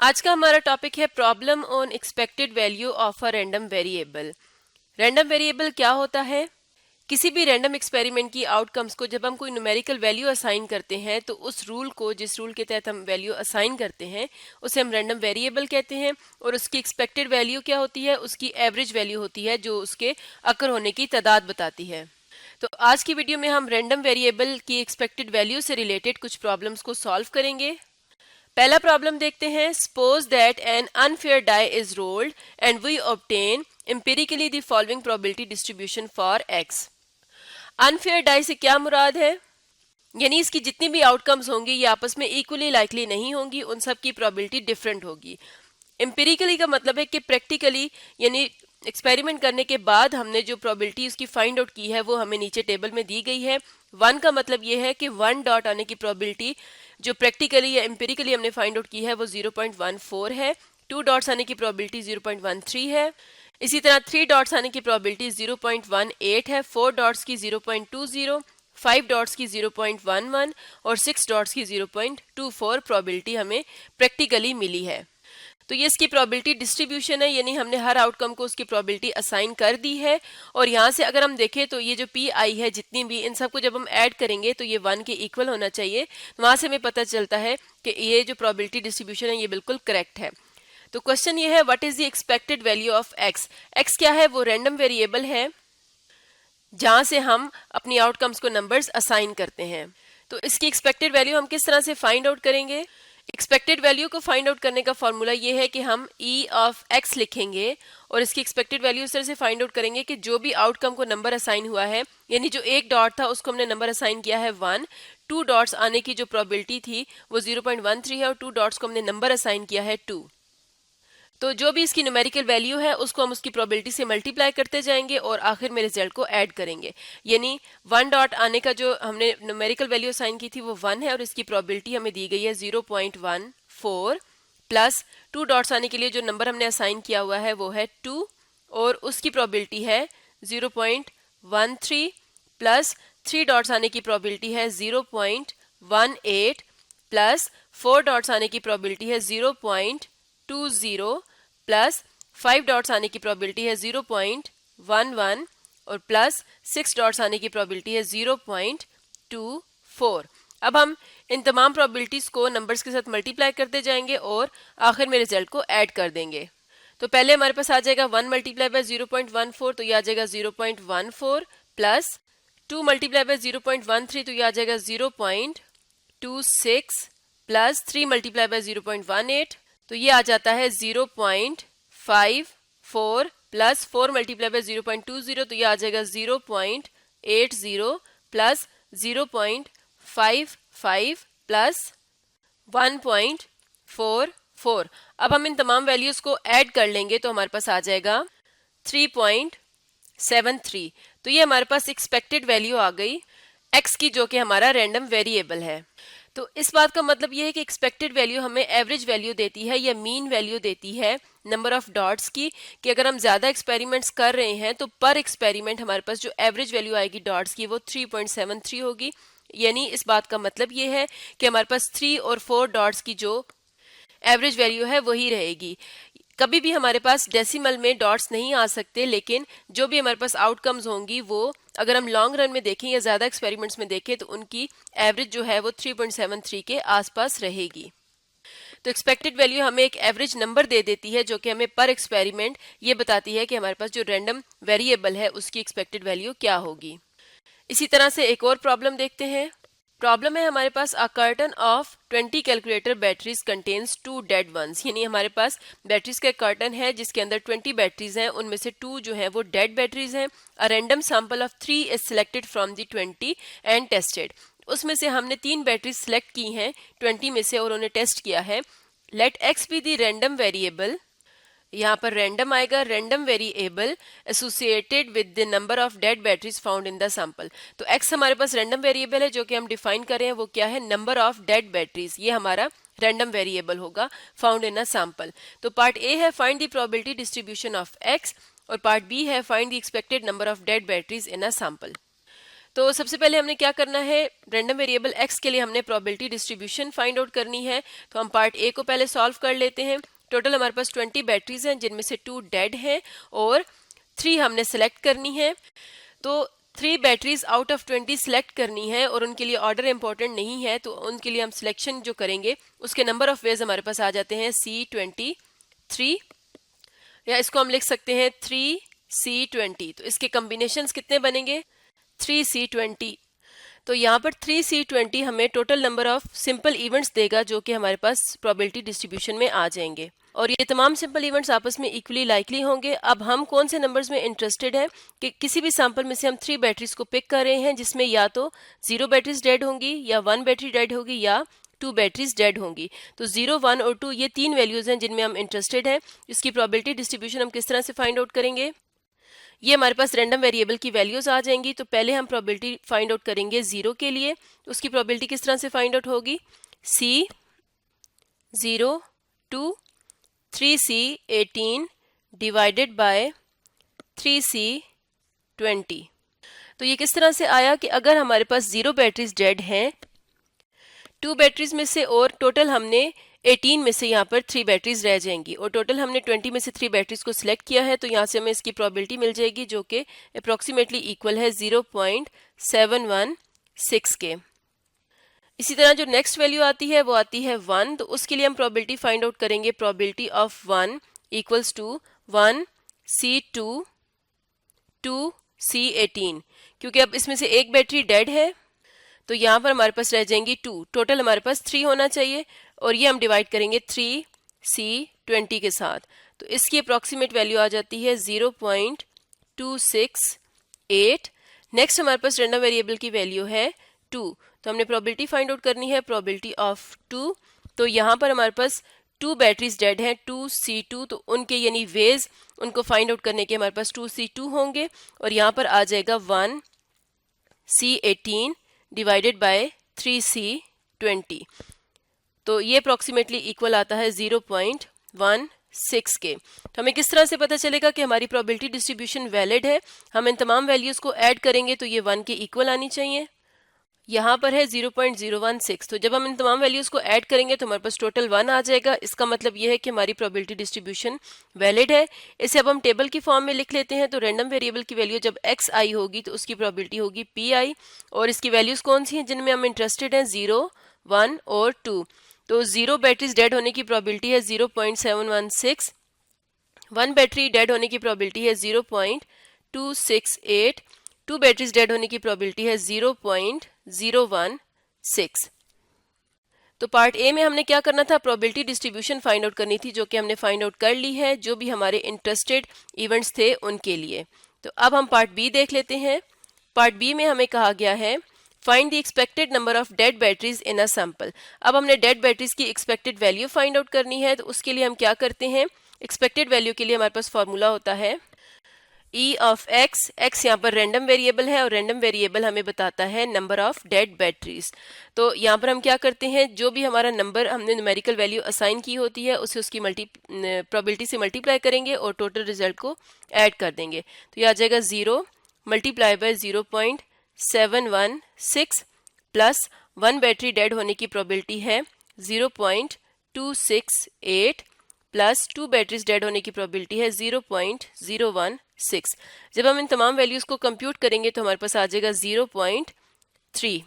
आज का हमारा टॉपिक है problem on expected value of a random variable. Random variable क्या होता है? किसी भी रैंडम एक्सपेरिमेंट की आउटकम्स को जब हम कोई न्यूमेरिकल वैल्यू असाइन करते हैं तो उस रूल को, जिस रूल के तहत हम वैल्यू असाइन करते हैं, उसे हम रैंडम वेरिएबल कहते हैं। और उसकी एक्सपेक्टेड वैल्यू क्या होती है? उसकी एवरेज वैल्यू होती है जो उसके अकर होने की तादाद बताती है। तो आज की वीडियो में हम रैंडम वेरिएबल की एक्सपेक्टेड वैल्यू से रिलेटेड कुछ प्रॉब्लम्स को सॉल्व करेंगे। पहला प्रॉब्लम देखते हैं। Suppose that an unfair die is rolled and we obtain empirically the following probability distribution for X. Unfair die से क्या मुराद है? यानी इसकी जितनी भी आउटकम्स होंगी ये आपस में इक्वली लाइकली नहीं होंगी, उन सब की प्रोबेबिलिटी डिफरेंट होगी। एम्पिरिकली का मतलब है कि प्रैक्टिकली, यानी एक्सपेरिमेंट करने के बाद हमने जो प्रोबेबिलिटी उसकी फाइंड आउट की है वो हमें नीचे टेबल में दी गई है। 1 का मतलब ये है कि 1 डॉट आने की प्रोबेबिलिटी जो प्रैक्टिकली या एम्पिरिकली हमने फाइंड आउट की है वो 0.14 है। 2 डॉट्स आने की प्रोबेबिलिटी 0.13 है। इसी तरह 3 डॉट्स आने की प्रोबेबिलिटी 0.18 है। 4 डॉट्स की 0.20, 5 डॉट्स की 0.11 और 6 डॉट्स की 0.24 प्रोबेबिलिटी हमें प्रैक्टिकली मिली है। तो ये इसकी प्रोबेबिलिटी डिस्ट्रीब्यूशन है, यानी हमने हर आउटकम को उसकी प्रोबेबिलिटी असाइन कर दी है। और यहाँ से अगर हम देखें तो ये जो पी आई है, जितनी भी, इन सबको जब हम ऐड करेंगे तो ये 1 के इक्वल होना चाहिए। वहां से हमें पता चलता है कि ये जो प्रोबेबिलिटी डिस्ट्रीब्यूशन है ये बिल्कुल करेक्ट है। तो क्वेश्चन ये है, what is the expected value of x. X क्या है? वो रैंडम वेरिएबल है जहां से हम अपनी आउटकम्स को नंबर्स असाइन करते हैं। तो इसकी एक्सपेक्टेड वैल्यू हम किस तरह से फाइंड आउट करेंगे? एक्सपेक्टेड वैल्यू को फाइंड आउट करने का फॉर्मूला ये है कि हम ई ऑफ एक्स लिखेंगे और इसकी एक्सपेक्टेड वैल्यू इस तरह से फाइंड आउट करेंगे कि जो भी आउटकम को नंबर असाइन हुआ है, यानी जो एक डॉट था उसको हमने नंबर असाइन किया है 1, 2 डॉट्स आने की जो प्रोबेबिलिटी थी वो 0.13 है और 2 डॉट्स को हमने नंबर असाइन किया है 2। तो जो भी इसकी न्यूमेरिकल वैल्यू है उसको हम उसकी प्रोबेबिलिटी से मल्टीप्लाई करते जाएंगे और आखिर में रिजल्ट को ऐड करेंगे। यानी 1 डॉट आने का जो हमने न्यूमेरिकल वैल्यू असाइन की थी वो 1 है और इसकी प्रोबेबिलिटी हमें दी गई है 0.14 प्लस 2 डॉट्स आने के लिए जो नंबर हमने असाइन किया हुआ है वो है 2 और उसकी प्रोबेबिलिटी है 0.13 प्लस 3 डॉट्स आने की प्रोबेबिलिटी है 0.18 प्लस 4 डॉट्स आने की प्रोबेबिलिटी है 0.20 प्लस 5 डॉट्स आने की प्रोबेबिलिटी है 0.11 और प्लस 6 डॉट्स आने की प्रोबेबिलिटी है 0.24। अब हम इन तमाम प्रोबेबिलिटीज को नंबर्स के साथ मल्टीप्लाई करते जाएंगे और आखिर में रिजल्ट को ऐड कर देंगे। तो पहले हमारे पास आ जाएगा 1 मल्टीप्लाई बाय 0.14 तो ये आ जाएगा 0.14 प्लस 2 मल्टीप्लाई बाय 0.13 तो ये आ जाएगा 0.26 प्लस 3 मल्टीप्लाई बाय 0.18 तो ये आ जाता है 0.54 प्लस 4 मल्टीप्लाई बाय 0.20 तो ये आ जाएगा 0.80 प्लस 0.55 प्लस 1.44। अब हम इन तमाम वैल्यूज को ऐड कर लेंगे तो हमारे पास आ जाएगा 3.73। तो ये हमारे पास एक्सपेक्टेड वैल्यू आ गई एक्स की, जो कि हमारा रैंडम वेरिएबल है। तो इस बात का मतलब ये है कि एक्सपेक्टेड वैल्यू हमें एवरेज वैल्यू देती है या मीन वैल्यू देती है नंबर ऑफ डॉट्स की, कि अगर हम ज्यादा एक्सपेरिमेंट्स कर रहे हैं तो पर एक्सपेरिमेंट हमारे पास जो एवरेज वैल्यू आएगी डॉट्स की वो 3.73 होगी। यानी इस बात का मतलब ये है कि हमारे पास 3 और 4 डॉट्स की जो एवरेज वैल्यू है वही रहेगी। कभी भी हमारे पास डेसिमल में डॉट्स नहीं आ सकते, लेकिन जो भी हमारे पास आउटकम्स होंगी वो अगर हम लॉन्ग रन में देखें या ज्यादा एक्सपेरिमेंट्स में देखें तो उनकी एवरेज जो है वो 3.73 के आसपास रहेगी। तो एक्सपेक्टेड वैल्यू हमें एक एवरेज नंबर दे देती है जो कि हमें पर एक्सपेरिमेंट ये बताती है कि हमारे पास जो रैंडम वेरिएबल है उसकी एक्सपेक्टेड वैल्यू क्या होगी। इसी तरह से एक और प्रॉब्लम देखते हैं। प्रॉब्लम है हमारे पास a carton of 20 calculator batteries contains 2 dead ones, यानी हमारे पास बैटरीज का कार्टन है जिसके अंदर 20 बैटरीज हैं, उनमें से 2 जो हैं वो डेड बैटरीज हैं। A random sample of 3 is selected from the 20 and tested. उसमें से हमने 3 बैटरीज सिलेक्ट की हैं 20 में से और उन्हें टेस्ट किया है। Let X be the random variable, यहाँ पर रैंडम आएगा, random variable associated with the number of dead batteries found in the sample. तो एक्स हमारे पास रैंडम वेरिएबल है जो कि हम डिफाइन कर रहे हैं, वो क्या है? Number of dead batteries. ये हमारा रैंडम वेरिएबल होगा फाउंड इन अ सैंपल। तो पार्ट ए है find the probability distribution of x और पार्ट बी है find the expected number of dead batteries in a sample. तो सबसे पहले हमने क्या करना है, रैंडम वेरिएबल x के लिए हमने प्रोबेबिलिटी डिस्ट्रीब्यूशन फाइंड आउट करनी है। तो हम पार्ट ए को पहले सॉल्व कर लेते हैं। टोटल हमारे पास 20 बैटरीज हैं जिनमें से 2 डेड हैं और 3 हमने सेलेक्ट करनी है। तो 3 बैटरीज आउट ऑफ 20 सेलेक्ट करनी है और उनके लिए ऑर्डर इंपॉर्टेंट नहीं है, तो उनके लिए हम सिलेक्शन जो करेंगे उसके नंबर ऑफ वेज हमारे पास आ जाते हैं C23, या इसको हम लिख सकते हैं 3C20। तो इसके कॉम्बिनेशंस कितने बनेंगे, 3C20। तो यहाँ पर 3C20 हमें total number of simple events देगा जो कि हमारे पास प्रोबेबिलिटी डिस्ट्रीब्यूशन में आ जाएंगे और ये तमाम सिंपल इवेंट्स आपस में इक्वली लाइकली होंगे। अब हम कौन से नंबर्स में इंटरेस्टेड हैं कि किसी भी सैंपल में से हम 3 बैटरीज को पिक कर रहे हैं जिसमें या तो 0 बैटरीज डेड होंगी या 1 बैटरी डेड होगी या 2 बैटरीज डेड होंगी। तो 0, 1 और 2 ये 3 वैल्यूज हैं जिनमें हम इंटरेस्टेड हैं। इसकी प्रोबेबिलिटी डिस्ट्रीब्यूशन हम किस तरह से फाइंड आउट करेंगे, ये हमारे पास रैंडम वेरिएबल की वैल्यूज आ जाएंगी। तो पहले हम प्रोबेबिलिटी फाइंड आउट करेंगे 0 के लिए। उसकी प्रोबेबिलिटी किस तरह से फाइंड आउट होगी, C02 3C18 divided by 3C20। तो ये किस तरह से आया कि अगर हमारे पास 0 बैटरीज डेड हैं, 2 बैटरीज में से और टोटल हमने 18 में से यहाँ पर 3 बैटरीज रह जाएंगी और टोटल हमने 20 में से 3 बैटरीज को सिलेक्ट किया है। तो यहाँ से हमें इसकी प्रोबेबिलिटी मिल जाएगी जो कि अप्रॉक्सीमेटली इक्वल है 0.716 के। इसी तरह जो नेक्स्ट वैल्यू आती है वो आती है 1। तो उसके लिए हम प्रोबेबिलिटी फाइंड आउट करेंगे, probability of 1 equals to 1C2 2C18। क्योंकि अब इसमें से एक बैटरी डेड है तो यहाँ पर हमारे पास रह जाएंगी 2, टोटल हमारे पास 3 होना चाहिए और ये हम डिवाइड करेंगे 3C20 के साथ। तो इसकी अप्रॉक्सीमेट वैल्यू आ जाती है 0.268। नेक्स्ट हमारे पास रैंडम वेरिएबल की वैल्यू है 2। तो हमने प्रोबेबिलिटी फाइंड आउट करनी है, प्रोबेबिलिटी ऑफ 2। तो यहाँ पर हमारे पास 2 बैटरीज डेड हैं 2C2, तो उनके यानी वेज उनको फाइंड आउट करने के हमारे पास 2C2 होंगे और यहाँ पर आ जाएगा 1C18 डिवाइडेड बाय 3C20। तो ये अप्रॉक्सीमेटली इक्वल आता है 0.16 के। तो हमें किस तरह से पता चलेगा कि हमारी प्रोबेबिलिटी डिस्ट्रीब्यूशन वैलिड है, हम इन तमाम वैल्यूज को ऐड करेंगे तो ये 1 के इक्वल आनी चाहिए। यहाँ पर है 0.016। तो जब हम इन तमाम वैल्यूज को ऐड करेंगे तो हमारे पास टोटल 1 आ जाएगा। इसका मतलब ये है कि हमारी प्रोबेबिलिटी डिस्ट्रीब्यूशन वैलिड है। इसे अब हम टेबल की फॉर्म में लिख लेते हैं। तो रैंडम वेरिएबल की वैल्यू जब xi होगी तो उसकी प्रोबेबिलिटी होगी pi और इसकी वैल्यूज कौन सी हैं जिनमें हम इंटरेस्टेड हैं, 0, 1 और 2। तो 0 बैटरीज डेड होने की प्रोबेबिलिटी है 0.716, 1 बैटरी डेड होने की प्रोबेबिलिटी है 0.268, 2 बैटरीज डेड होने की प्रोबेबिलिटी है 0.016। तो पार्ट ए में हमने क्या करना था, प्रोबेबिलिटी डिस्ट्रीब्यूशन फाइंड आउट करनी थी जो कि हमने फाइंड आउट कर ली है जो भी हमारे इंटरेस्टेड इवेंट्स थे उनके लिए। तो अब हम पार्ट बी देख लेते हैं। पार्ट बी में हमें कहा गया है find the expected number of dead batteries in a sample. अब हमने डेड बैटरीज की एक्सपेक्टेड वैल्यू फाइंड आउट करनी है। तो उसके लिए हम क्या करते हैं, एक्सपेक्टेड वैल्यू के लिए हमारे पास फॉर्मूला होता है E ऑफ x। x यहाँ पर रैंडम वेरिएबल है और रैंडम वेरिएबल हमें बताता है नंबर ऑफ डेड बैटरीज। तो यहाँ पर हम क्या करते हैं, जो भी हमारा नंबर हमने न्यूमेरिकल वैल्यू असाइन की होती है उसे उसकी प्रोबेबिलिटी से मल्टीप्लाई करेंगे और टोटल रिजल्ट को ऐड कर देंगे। तो ये आ जाएगा 0 multiply by 0.716 plus 1 battery dead होने की प्रोबेबिलिटी है 0.268 प्लस 2 बैटरीज डेड होने की प्रोबेबिलिटी है 0.016। जब हम इन तमाम वैल्यूज को कंप्यूट करेंगे तो हमारे पास आ जाएगा 0.3।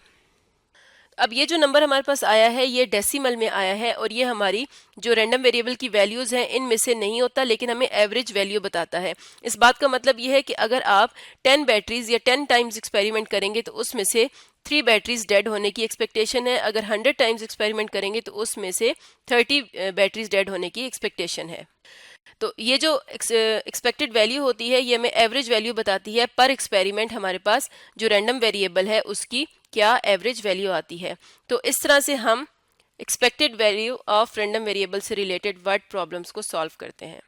अब ये जो नंबर हमारे पास आया है ये डेसिमल में आया है और ये हमारी जो रैंडम वेरिएबल की वैल्यूज हैं इनमें से नहीं होता, लेकिन हमें एवरेज वैल्यू बताता है। इस बात का मतलब ये है कि अगर आप 10 बैटरीज या 10 टाइम्स एक्सपेरिमेंट करेंगे तो उसमें से 3 बैटरीज डेड होने की एक्सपेक्टेशन है। अगर 100 टाइम्स एक्सपेरिमेंट करेंगे तो उसमें से 30 बैटरीज डेड होने की एक्सपेक्टेशन है। तो ये जो एक्सपेक्टेड वैल्यू होती है ये हमें एवरेज वैल्यू बताती है पर एक्सपेरिमेंट हमारे पास जो रैंडम वेरिएबल है उसकी क्या एवरेज वैल्यू आती है। तो इस तरह से हम expected value of random variable से रिलेटेड वर्ड प्रॉब्लम्स को सॉल्व करते हैं।